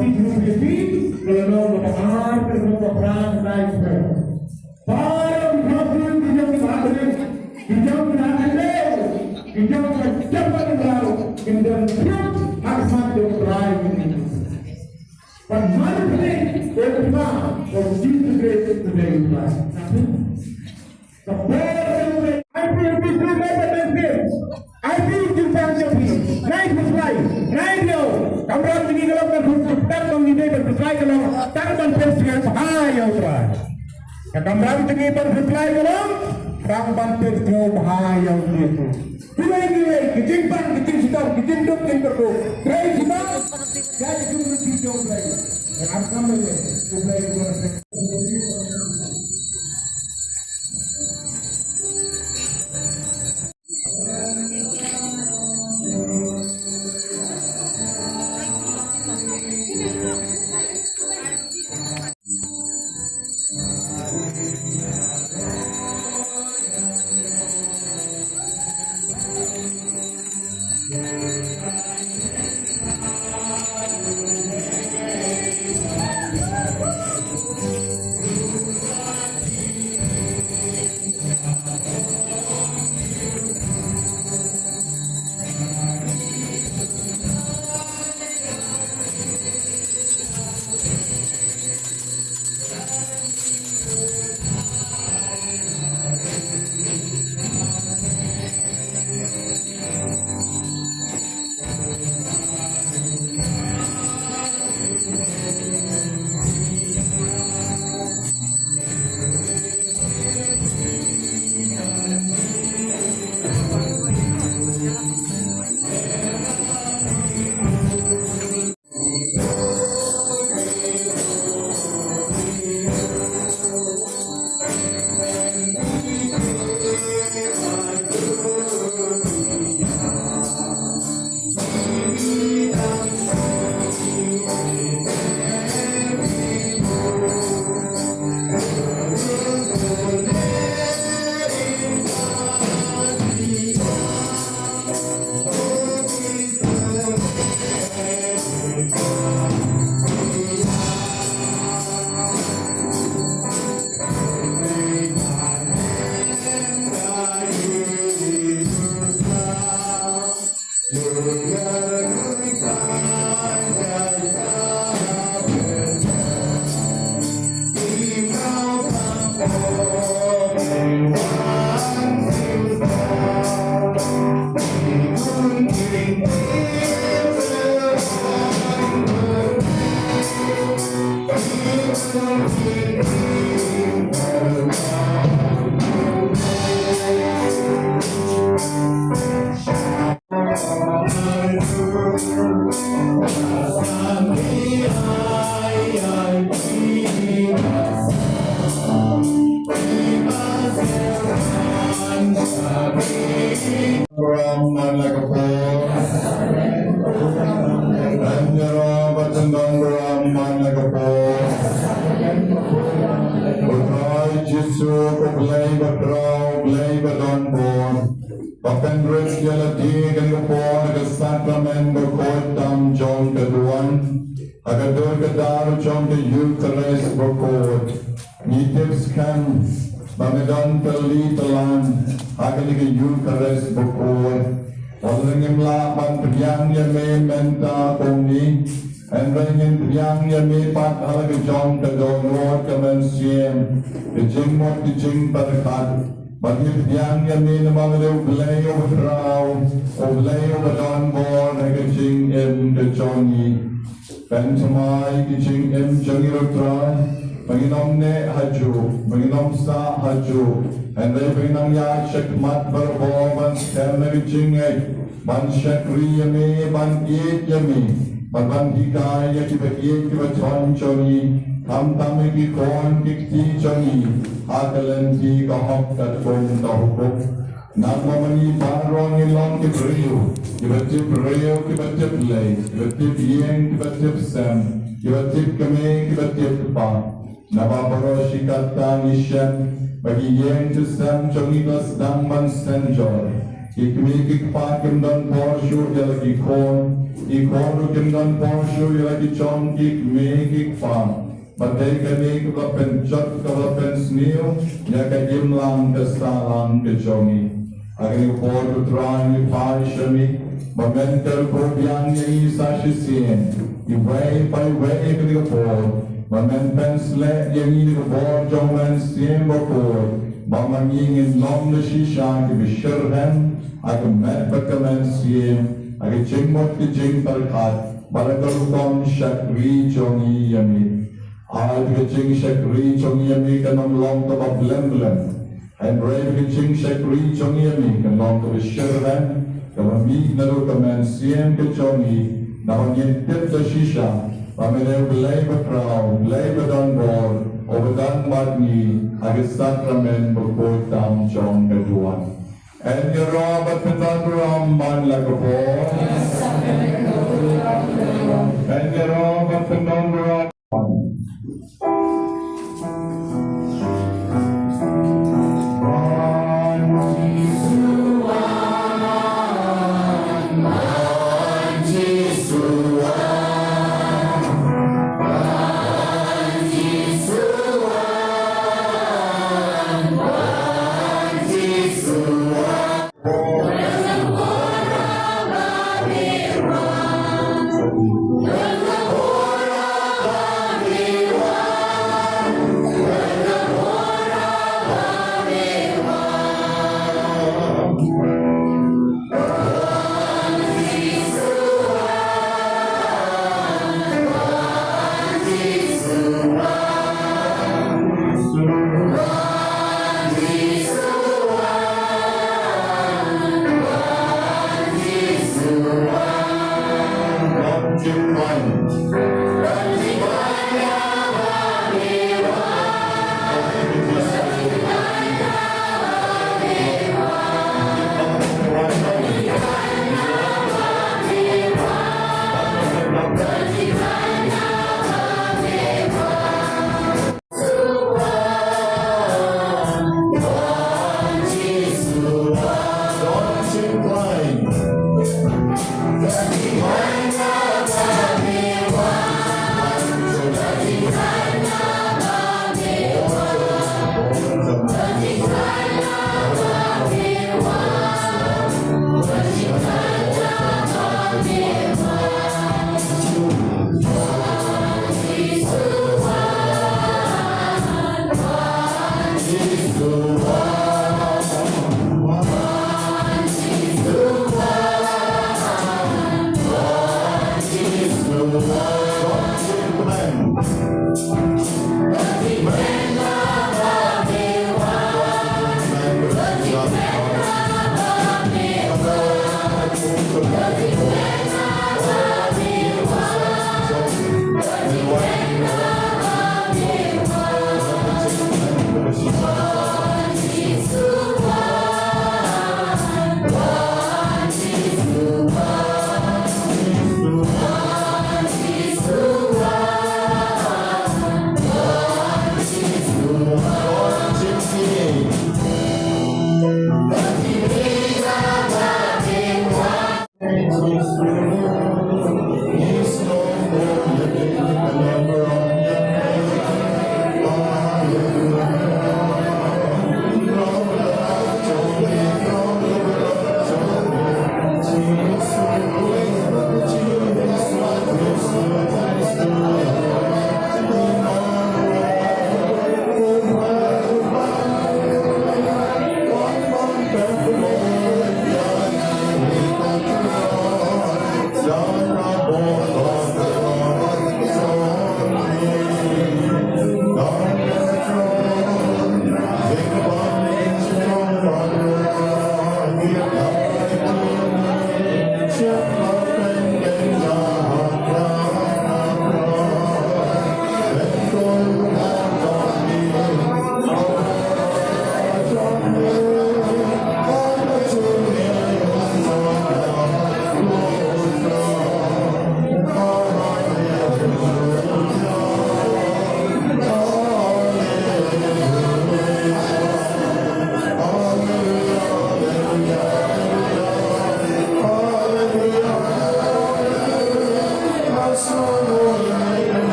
Así que no lo tomar, pero no lo habrá nada. Para un joven que yo me madre, que yo me madre, que yo me cepat lado, que me dan truth, harus mati drive. But one thing, every man, was Jesus Christ today in life. The poor I feel this room better than this. I feel you can be. Night was life. Night yo. Kamera tinggi dalam dan hukum tak mengintai bersesuai dalam tangan presiden bahaya utara. Kamera tinggi bersesuai dalam tangan presiden bahaya itu. Gilai kecimpang kecil sedap kecinduk cinterku. Gray sedap jadi jumlah hijau gray. Dan akan melihat jumlah itu. Bagaimana terlihat akan Eucharis berkuat. Orang yang melakukan yang menta koni, dan yang mepat hal kejong kedonor kemensiam, kejimot kejing berkat. Bagi yang menamalu belayu berau, belayu berdonbor kejing kejongi, dan semai kejing jongi rutrai. Penginom ne haju, penginom sa haju, andai penginom ya shakmat berboban karena kecingai, ban shakri yami, ban iet yami, ban hikai ya kibat iet kibat chonchoni, tam ki kon kikti choni, hakalan ki kahok katkom kahok. Nama mani barong ilong kibriu, kibat kibriu kibat kiblay, kibat kibiyeng kibat kibsam, kibat kibkame kibat kibpa. Nababaro shikata nishan bagi yang tusam chongitas dangman senjor ikmi kikpakim dan porshu yalagi kon Ikono kinon porsyo yaki chong kik me kik fam. Matay kani kapen jot kapen sneo yaka imlang kasalang kechongi. Agni por utran ni parishami. Momental ko biang ni sashisien. Iway pa iway kani kapor. Momen pensle yang ini kapor jongman sien bakor. Mamangingin nom na shisha ki bishirhen. Aga met bakamen sien. Agi jingmot ki jing tarkat, baragalukom shakri chongi yami. Agi ki jing shakri chongi yami kanong long to blem. And brave ki jing shakri chongi yami kanong to bishirven. Kamamig na lukamen siem ki chongi, namangin tip to shisha. Pamene blay bakraw, blay badonbor, o badang magni, agi sakramen bukotam chong kaduan. And your Robert Petandram man like a boy. And your Robert Petandram.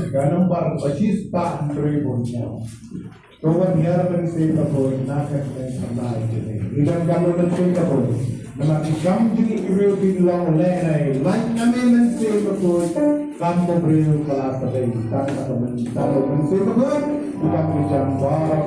Gambar fascista berikutnya. Tuhan harapan saya boy nak yang sampai ini. Ikan gambar saya boy. Nama ikam jadi ibu bilang lelai. Lain kami mensaya boy. Kamu beri kelas tadi. Tak ada mental mensaya boy. Ikam bijak barak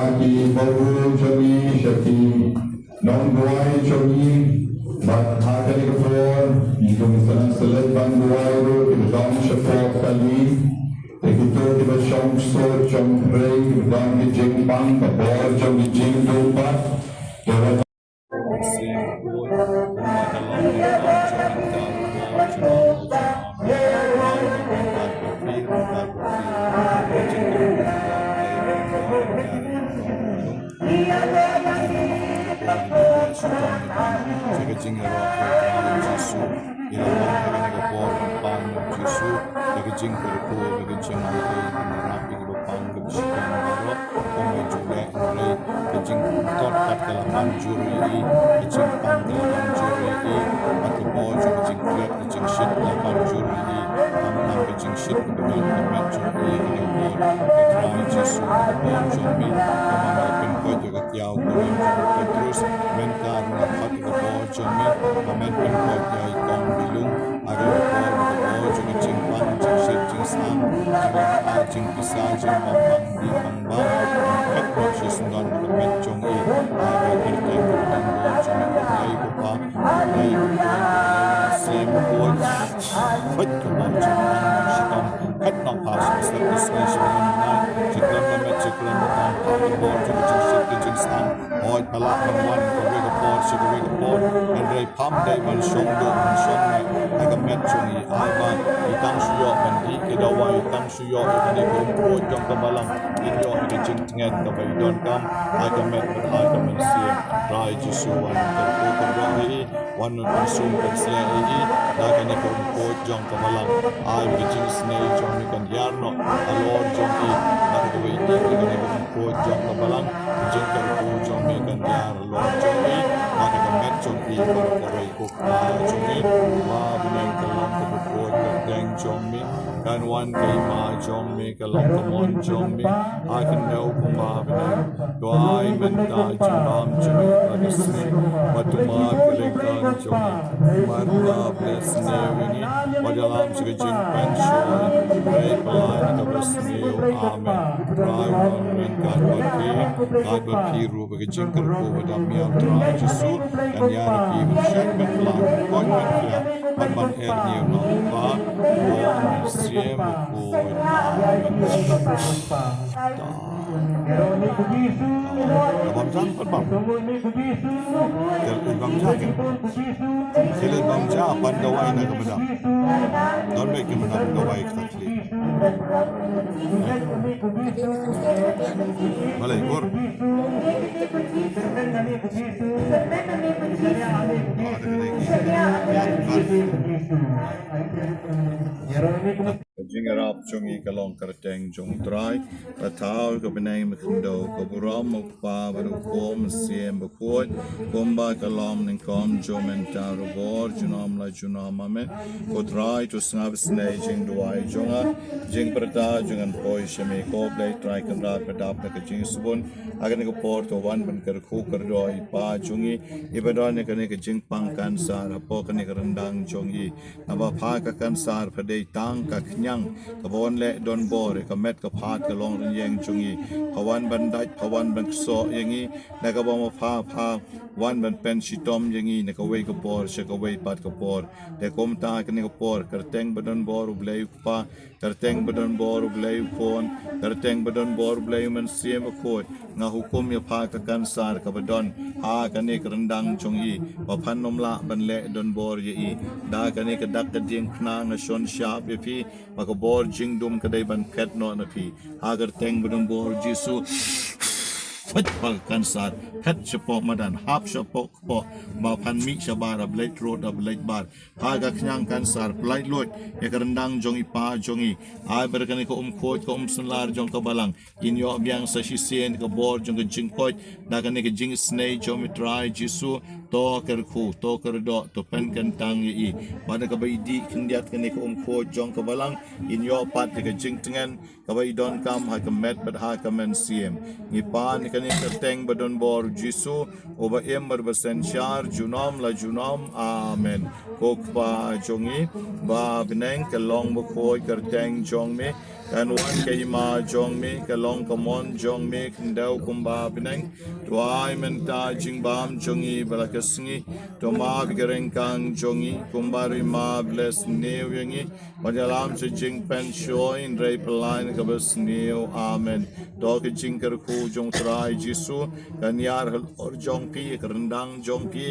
Bagi baru Jogi Syaki Non Guai Jogi Bat Hakani Kapur Hidung Senang Selet Bang Guai Ru Kedang Syafok Kali Ikutu Tiba Syong So Syong Rei Kedang Kijing Pang Kapur Syong Kijing Dupat Jawa Jingarap Jungi Kalong Karteng Jung Trai, Ratau Kabanay Makindo, Kaburam Mukpa, Barukom, Siem Bukoi, Gomba Kalam Ninkom, Jomen Tarubor, Junam La Junamame, Kotrai to Snab Snaging Duai Junga, Jing Prata, Jungan Poi Shemi Koble, Trai Kamrat Padap Nakajing Subun, Aganico Port of one Banker Cooker Doi, Pa Jungi, Ibadon Nikanika Jing Pangkan Sar, Apokanik Jungi, Nabapaka Kansar, Pade Tang, Kaknyang, Kabon Le Don Bore, Kamet Kapat, Kalong Yang Jungi, Kawan Bandai, Kawan Bankso Yangi, Nakabama Pa, one Ban Pen Shitom Yangi, Nakaway Kapor, Shakaway Pat Kapor, the Komta Kanipor, Karteng Badon Bor, Blay Pa, Karteng Badon Bor, Blay Pon, Karteng Badon Bor, Blame and Siem Akot, Nahukum Yapaka Kansar, Kabadon, Ha Kanik Rendang Chungi, Papanomla Ban Le Don Bor Yi, Da Kanik Daka Ding Knang, a Shon Sharp Yapi, Makabor Jing Dum Kadeban Pet No Napi, Hagar Teng Badon Bor Jisu. Kansar, Pet Shapok Madan, Hap Shapok Po, Mapan Mik Shabara, Blade Road of Blade Bar, Haga Knyang Kansar, Blight Lord, Yakarandang Jongi Pa Jongi, I Berkaniko Court, Comsonar Jong Kabalang, in your Biang Sashi Sien, Kabor Jong Jing Point, Nakanika Jing Snake, Jomitrai, Jisu, Tokerku, Tokerdo, to Penkantang Yi, Badakabai Di, Kindiat Kaniko Court, Jong Kabalang, in your part, like a Jingtingan, Kabai don't come, Hakamet, but Hakaman CM, Nipan, Teng Badon Bor Jisu over Ember Basenchar Junam La Junam Amen Kokpa Jongi Ba Beneng Kalong Bokoi Kerteng Jongme kan wan ke ima jong mi ke long komon jong mi kendau kumba bineng tuai menta jing bam jongi balakasngi to ma bigereng kang jongi kumbari ma bless new yangi madalam se jing pen show in rei pelain ke bes new amen do ke jing ker ku jong trai jisu kan yar or jong pi kerendang jong pi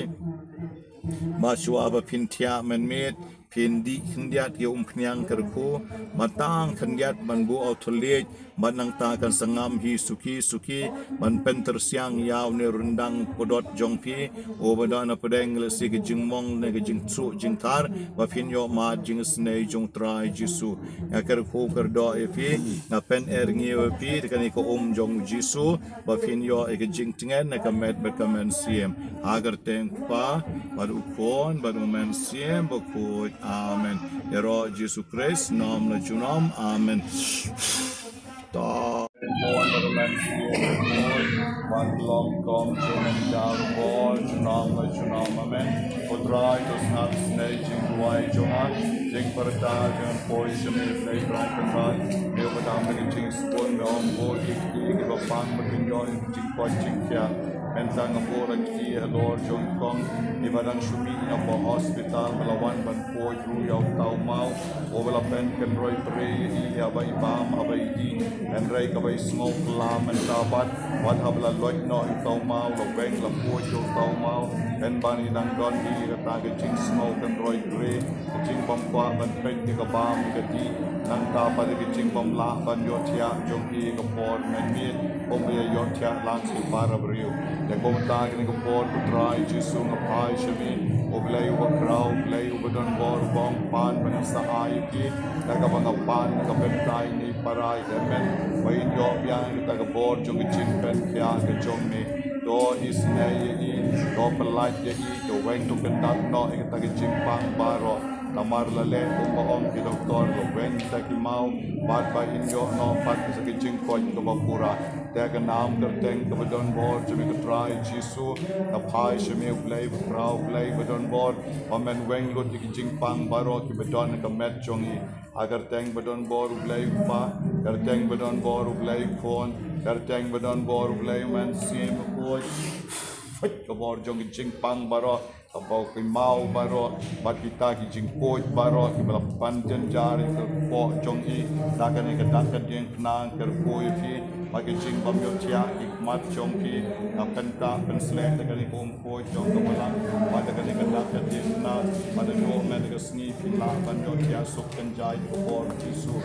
Masua ba pintia menmet pindi kendiat ye pnyang kerku matang kendiat manbu autolet manang takan sengam hi suki man penter siang yaw ne rendang podot jongpi o badana pedeng lesi ke jingmong ne ke jingtsu jingtar ba pinyo ma jing snei jong trai jisu ya kerku kerdo epi na pen ngi epi kan ko jong jisu ba pinyo e ke jingtingen ne kamet ba kamen siem agar teng pa baru kon baru men siem ba ko amen ya ro jisu Christ nam la junam amen ta kon baru men siem wan long kom jumen dar kon junam la junam amen podrai to snap snei jing duai jongan jing perta jing poi shemi snei drai kan dia badam dengan jing spon dom bo iki ke bapang bertinjau jing poi jing kya mentang ngapura ki Lord John Kong ibadang shumi apa hospital melawan ban poi ru yau tau mau o bela pen kan roi pre i abai bam abai di en rei ka bai smoke la man tabat wat habla loit no tau mau lo beng la poi yo tau mau en bani dang don di kata ke jing smoke kan roi pre jing bom kwa ban pen di ka bam ke di nang ta pa de jing bom la ban yo tia jong ki ka por men mit bom ye yo tia lang si para brio ya kom ta ke ko por ku trai jisu na pai shemi oblei wa krau oblei u badon bor bong pan ban sa ai ki ta ka bang pan ka ben tai ni parai de men wai yo biang ta ka bor jong chin pen kya ke jong ni do is ne ye do pelat ye do weng tu kendat no e ta ke jing pang baro namar lale umong ki doktor lo wen sa ki mau bat ba in yo no pat sa ki jing ko ko bapura te ka naam der teng ka badon bor jumi ka try jisu na phai shme play brau play badon bor amen weng lo ki jing pang baro ki badon ka met jongi agar teng badon bor play pa gar teng badon bor play phone gar teng badon bor play man sim ko ka bor jong jing pang baro abau ki mau baro bat kita ki jing poi baro ki bala panjan jari ke po jong i dakan ke dakan jeng nang ke poi fi bagi jing bam yo tia hikmat jong ki akan ta pen slek dakan ko poi jong ke bala pada kan ke dakan jeng na pada no men ke sni fi la ban yo tia sok kan jai ko por jisu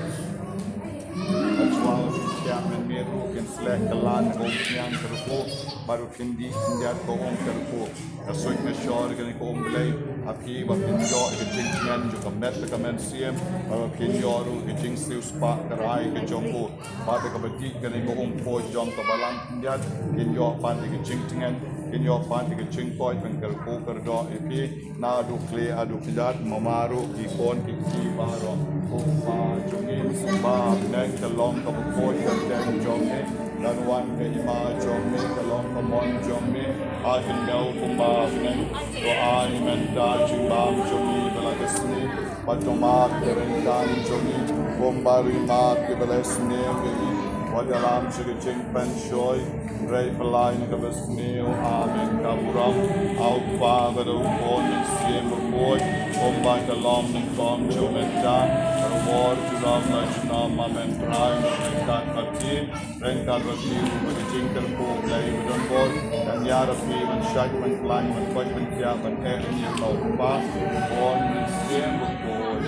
Acual siang men meru kin slek kelan ko siang terko baru kindi india ko terko kasoi me shor kan ko blai api ba pinjo ke jingtian jo kamet ka men siem baru pinjo ru ke jing siu spa karai ke jongko pada ka bati kan ko po jong ka balang india pinjo pan ke jingtian pinjo pan ke jing poi ben kar ko do api na du kle adu kijat mamaru ki kon ki baro ko pa jongi ba nang ka long ka po ka den jongi dan wan ke ima jongi ka long ka mon jongi akin dau kumba nang do ai men da jimbam jongi balagasni patomat kerentan jongi bombari ma ke balasni ke wadalam suge jing pen shoy rei pelain ke besneu amen kaburam au pa bado kon siem boy ombai ka lom ning kom jomenta war juram la junam amen trai kan pati rental bati jing ter ko play don bol dan yar api man shai man plan man koi man kya man e ni lo pa on siem boy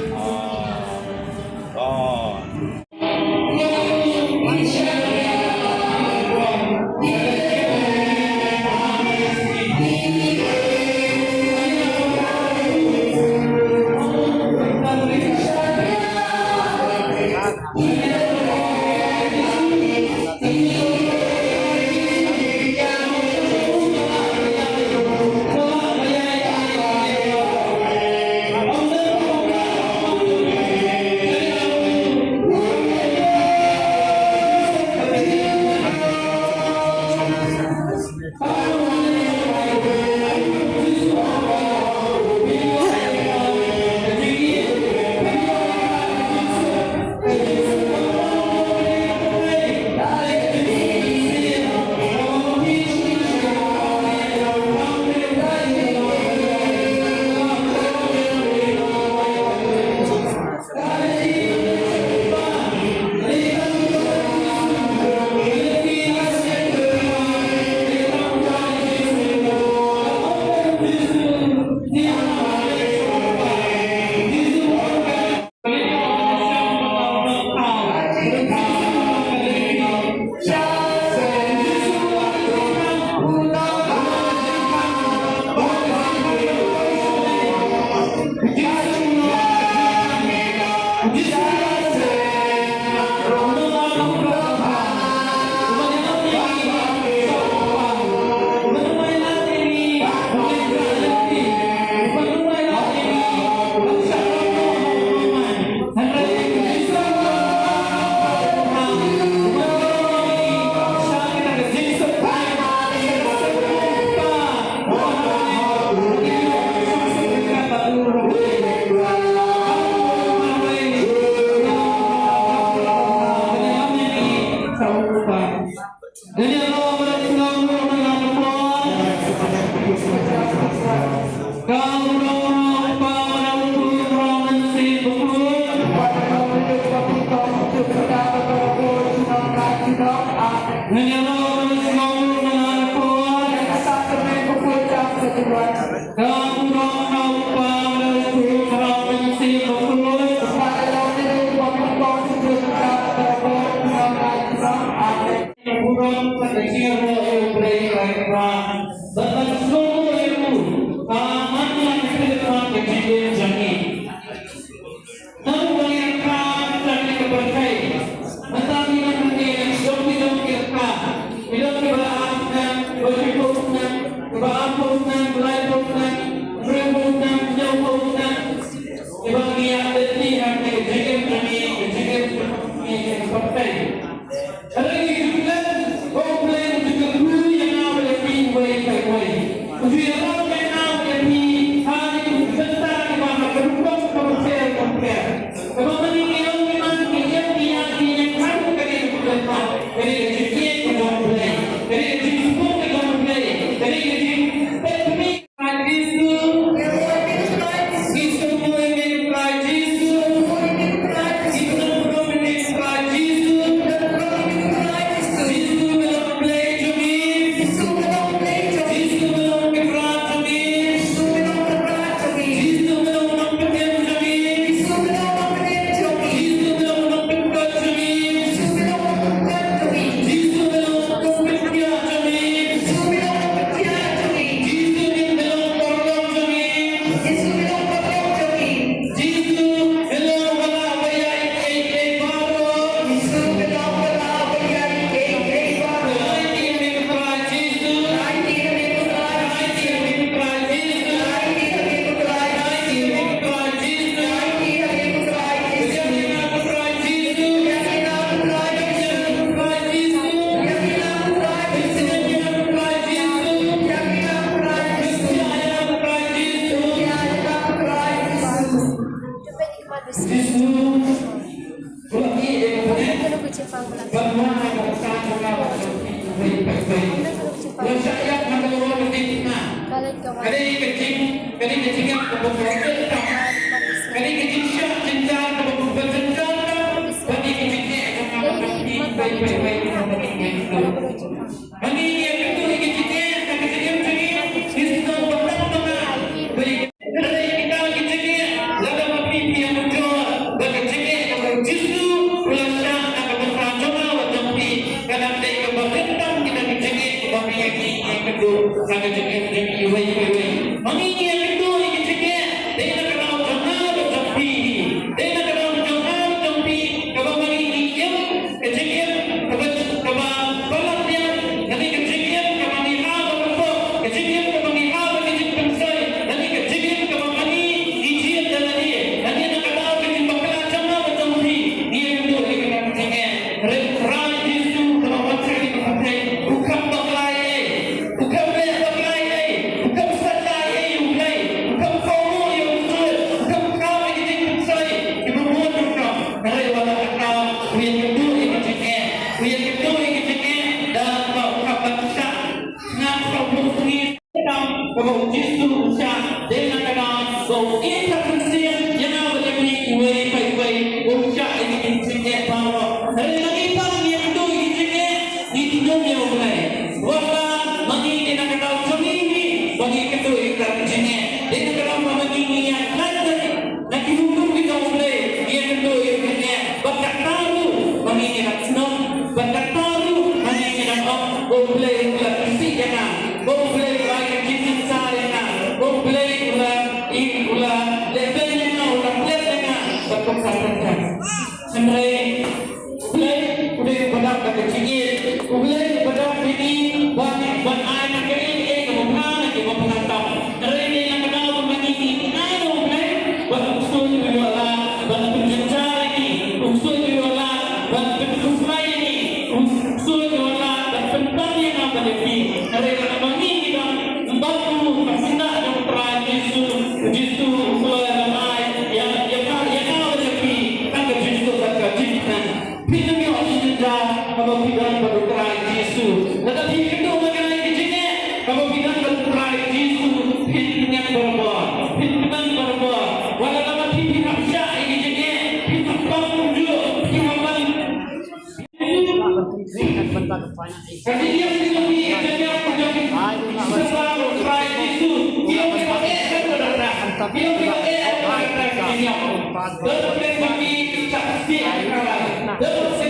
Terus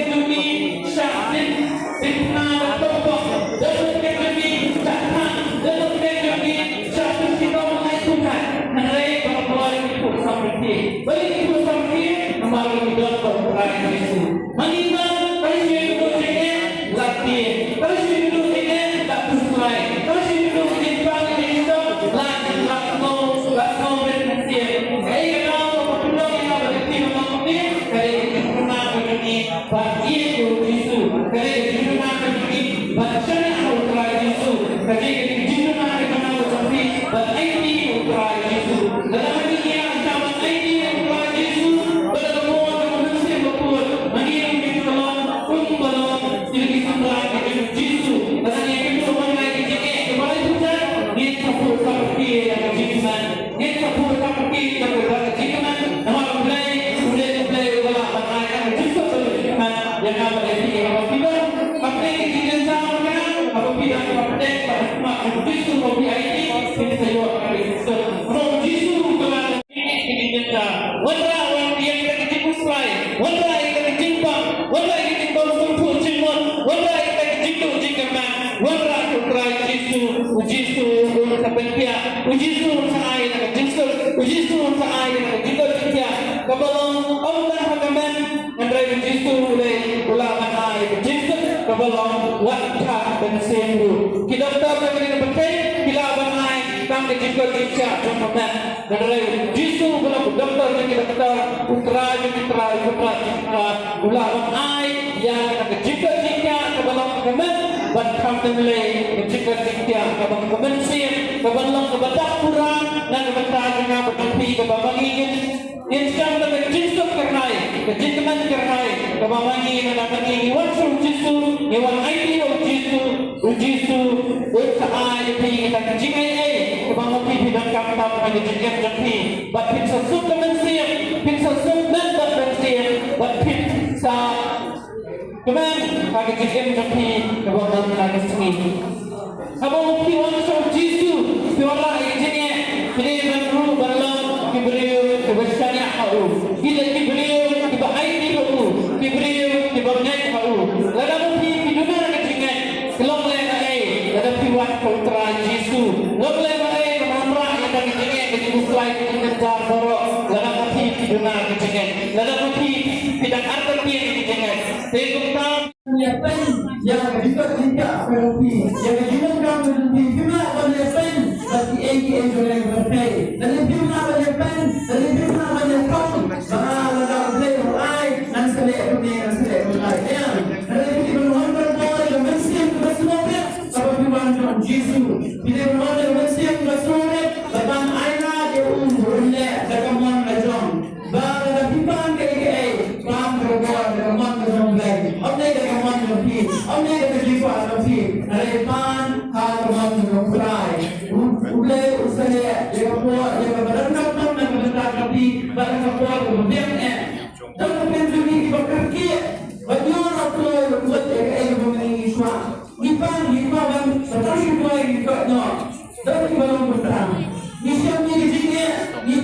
Kasi dito na kita na sabi, but I need to try Jesus. Dalam ini yang sama I need to try Jesus. Pada semua manusia betul, mungkin kita balong jadi sampai dengan Jesus. Dan yang kedua mana kita kembali kita dia sabut seperti yang jiman, dia sabut seperti yang jiman. Nama mulai wala pakai Jesus jiman yang apa dia apabila pakai kita sama apabila pakai mak Jesus kopi ini kita saya akan itu. From Jesus kepada ini kita. Wala orang yang kita dikusai, wala yang kita jimpang, wala yang kita bersumpah jimat, wala yang kita jitu jikaman, wala kutrai Jesus untuk kepentia, Jesus saai nak Jesus saai nak jitu dia. Kabalong Allah hakaman andai Jesus oleh ulama ai Jesus kabalong wakta dan sembuh. Kita tak boleh berkait bila bangai kam ke jitu dia jemaat. Andai Jesus kalau doktor kita utara ulama ai yang nak jitu dia kabalong hakaman batang temle jitu dia kabalong hakaman sim kabalong kebadak kurang dan kebadak dengan bertepi kebabangin Instan dengan Jesus kernai, kejiman kernai, kebamangi mendatangi iwan suruh Jesus, iwan aiti Jesus, usaha jadi kita kejingai, kebamangi bidang kapal pada jenjang jati, bat pinsa suk kemensiam, pinsa suk dan bat mensiam, bat pinsa keman pada jenjang jati, kebamangi lagi sini. Abang iwan suruh Jesus, piwala izinnya, pilih menru berlam. Kibriu kebesarnya haru, kita kibriu kebahai ni haru, kibriu kebanyai haru. Lada mungkin hidup nak kecingan, kelong lelai, lada piwat kontra Yesus, kelong lelai kemamrah yang dari kecingan kecingan selain kecingan jarboro, lada mungkin hidup nak kecingan, lada mungkin tidak arti yang kecingan. Tentang Nyiapkan yang juga tidak berhenti, yang juga tidak berhenti. Cuma nyiapkan bagi yang berhenti. Dan cuma nyiapkan, dan cuma nyiapkan. Bahawa dalam leher air, nanti mulai. Ya, dan kita bermohon dengan Mesir bersemangat. Apabila dengan Yesus, kita bermohon dengan Mesir bersemangat. Tentang airnya dia umurnya, dalam mana jom. Bahawa pipan kaya, pam berbuat dengan mana jom lagi. Ông đây là cái quả đầu tiên, này ban hai con người lại, ule usai, dia buat dia berendam dan berendam tapi barang buat kemudian dan kemudian juga bekerja, banyak orang buat yang mengenai Islam, lipan, seterusnya juga lipannya, dan belum berterang. Niscaya ni sini, ni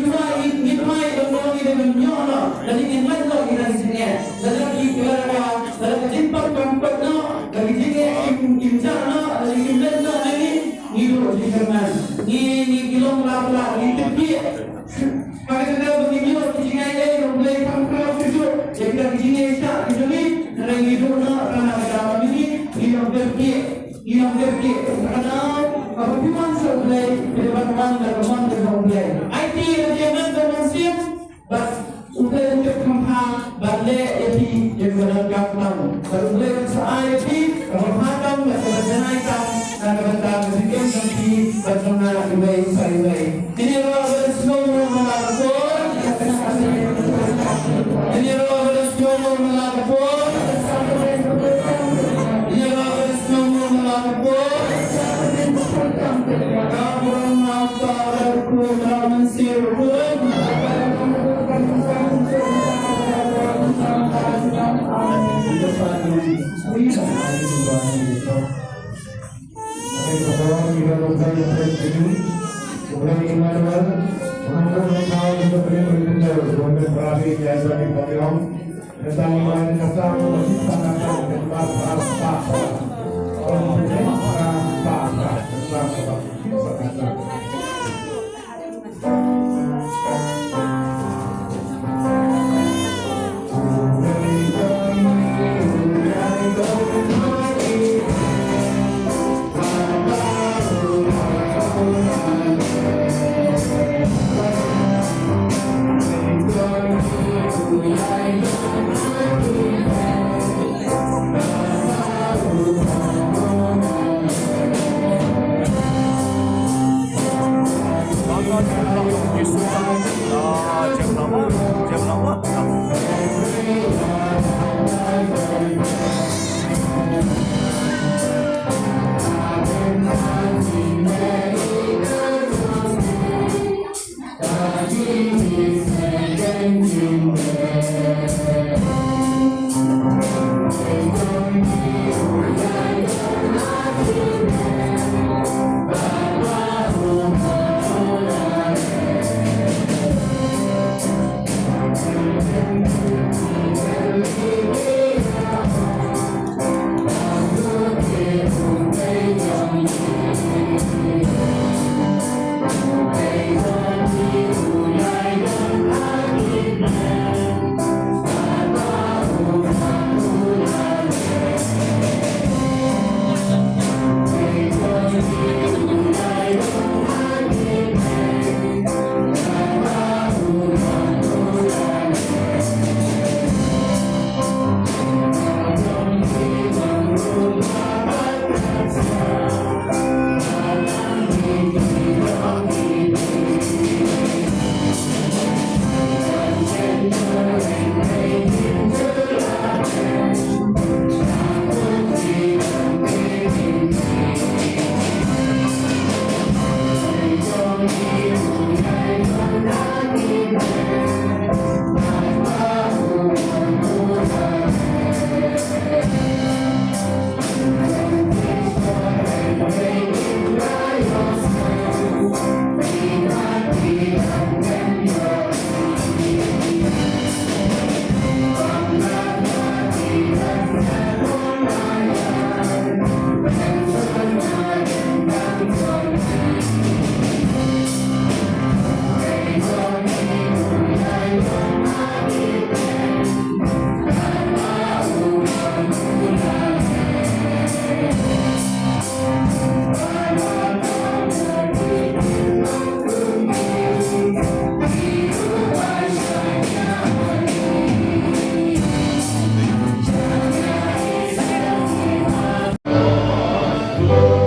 tuai dengan nyono, dan ini malah kita sini, dalam keluarga, dalam jumpa kampakno. Lagi imjana, lagi imjana lagi, hidup di zaman. Ini kilom lama di tepi. Kalau kita begini, kita ini mulai kampung itu. Jadi kita begini tak ini, lagi hidup nak kerana ini hidup tepi. Karena apabila sebelah depan mulai. IT zaman manusia, bas sudah untuk kampung balik jadi yang berangkat baru boleh saya di kehormatan bersenai dan bertang sedikit nanti bersama baik saya. Ini adalah semua melakukan. Ini adalah semua melakukan. Ini adalah semua melakukan. Kamu apa berkurang mensirun. Lord.